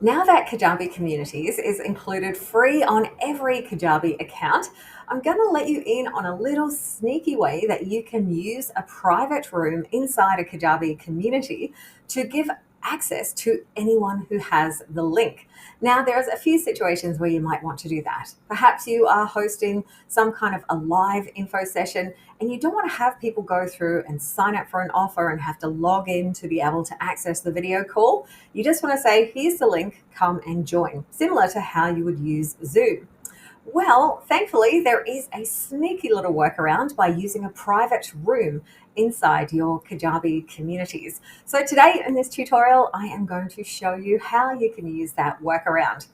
Now that Kajabi Communities is included free on every Kajabi account, I'm going to let you in on a little sneaky way that you can use a private room inside a Kajabi community to give access to anyone who has the link. Now, there's a few situations where you might want to do that. Perhaps you are hosting some kind of a live info session and you don't want to have people go through and sign up for an offer and have to log in to be able to access the video call. You just want to say, here's the link, come and join, similar to how you would use Zoom. Well, thankfully, there is a sneaky little workaround by using a private room inside your Kajabi communities. So today in this tutorial, I am going to show you how you can use that workaround.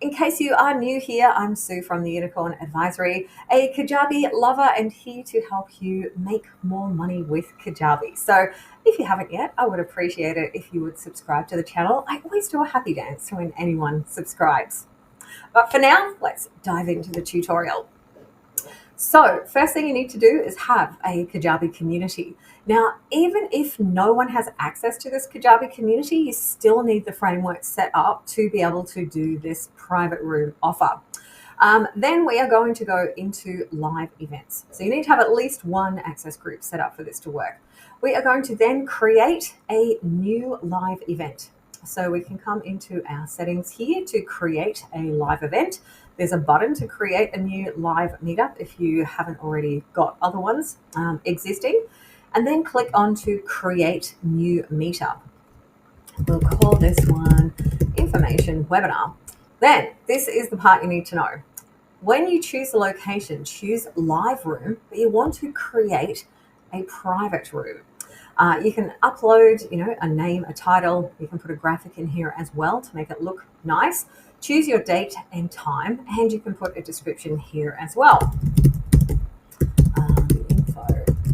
In case you are new here, I'm Sue from the Unicorn Advisory, a Kajabi lover and here to help you make more money with Kajabi. So if you haven't yet, I would appreciate it if you would subscribe to the channel. I always do a happy dance when anyone subscribes. But for now, let's dive into the tutorial. So first thing you need to do is have a Kajabi community. Now, even if no one has access to this Kajabi community, you still need the framework set up to be able to do this private room offer. Then we are going to go into live events. So you need to have at least one access group set up for this to work. We are going to then create a new live event. So we can come into our settings here to create a live event. There's a button to create a new live meetup if you haven't already got other ones existing. And then click on to create new meetup. We'll call this one information webinar. Then this is the part you need to know. When you choose the location, choose live room, but you want to create a private room. You can upload, a name, a title. You can put a graphic in here as well to make it look nice. Choose your date and time, and you can put a description here as well. Info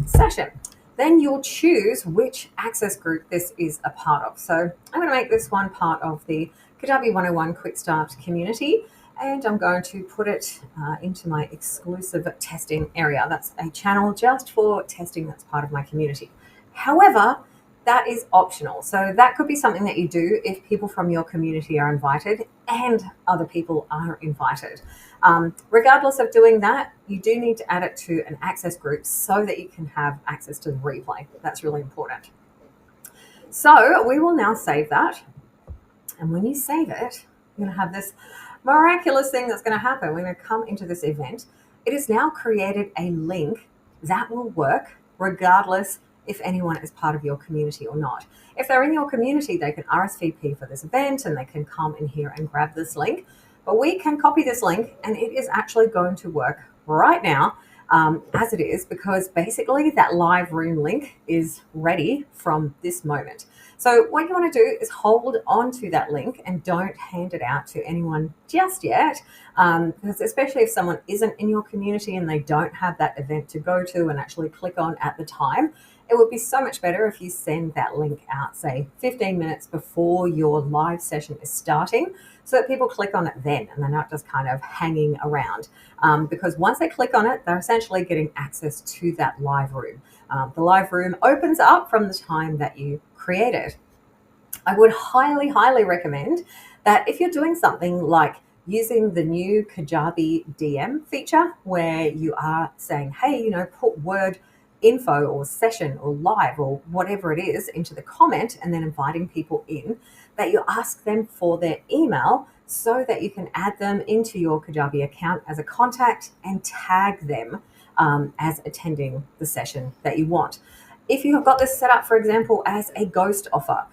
session. Then you'll choose which access group this is a part of. So I'm going to make this one part of the Kajabi 101 Quick Start community, and I'm going to put it into my exclusive testing area. That's a channel just for testing that's part of my community. However, that is optional. So that could be something that you do if people from your community are invited and other people are invited. Regardless of doing that, you do need to add it to an access group so that you can have access to the replay. That's really important. So we will now save that. And when you save it, you're going to have this miraculous thing that's going to happen. We're going to come into this event. It has now created a link that will work regardless if anyone is part of your community or not. If they're in your community, they can RSVP for this event and they can come in here and grab this link. But we can copy this link and it is actually going to work right now as it is, because basically that live room link is ready from this moment. So what you want to do is hold on to that link and don't hand it out to anyone just yet, because especially if someone isn't in your community and they don't have that event to go to and actually click on at the time, it would be so much better if you send that link out, say 15 minutes before your live session is starting, so that people click on it then and they're not just kind of hanging around. Because once they click on it, they're essentially getting access to that live room. The live room opens up from the time that you create it. I would highly, highly recommend that if you're doing something like using the new Kajabi DM feature, where you are saying, hey, put word info or session or live or whatever it is into the comment and then inviting people in, that you ask them for their email so that you can add them into your Kajabi account as a contact and tag them as attending the session that you want. If you have got this set up, for example, as a ghost offer,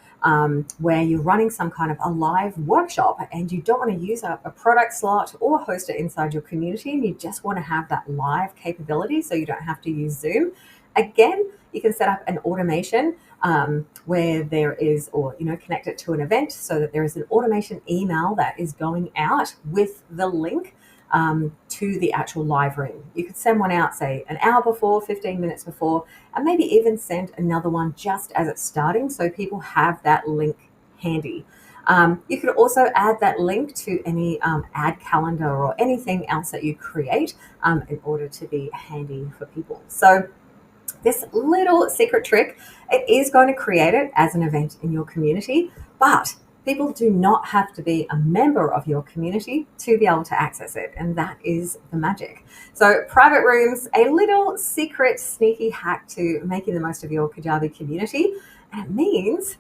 where you're running some kind of a live workshop and you don't want to use a product slot or host it inside your community and you just want to have that live capability so you don't have to use Zoom, again, you can set up an automation where there is, or connect it to an event so that there is an automation email that is going out with the link to the actual live room. You could send one out, say, an hour before, 15 minutes before, and maybe even send another one just as it's starting so people have that link handy. You could also add that link to any ad calendar or anything else that you create in order to be handy for people. So this little secret trick, it is going to create it as an event in your community, but People do not have to be a member of your community to be able to access it, and that is the magic. So private rooms, a little secret sneaky hack to making the most of your Kajabi community, and it means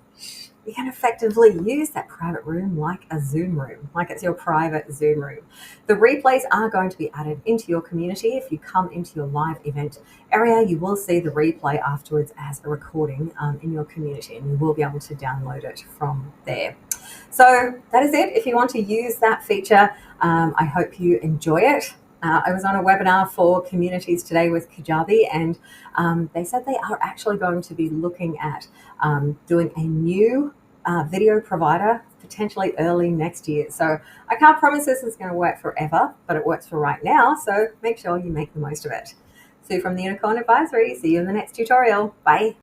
you can effectively use that private room like a Zoom room, like it's your private Zoom room. The replays are going to be added into your community. If you come into your live event area, you will see the replay afterwards as a recording in your community, and you will be able to download it from there. So that is it. If you want to use that feature, I hope you enjoy it. I was on a webinar for communities today with Kajabi, and they said they are actually going to be looking at doing a new video provider potentially early next year. So I can't promise this is going to work forever, but it works for right now. So make sure you make the most of it. Sue from the Unicorn Advisory. See you in the next tutorial. Bye.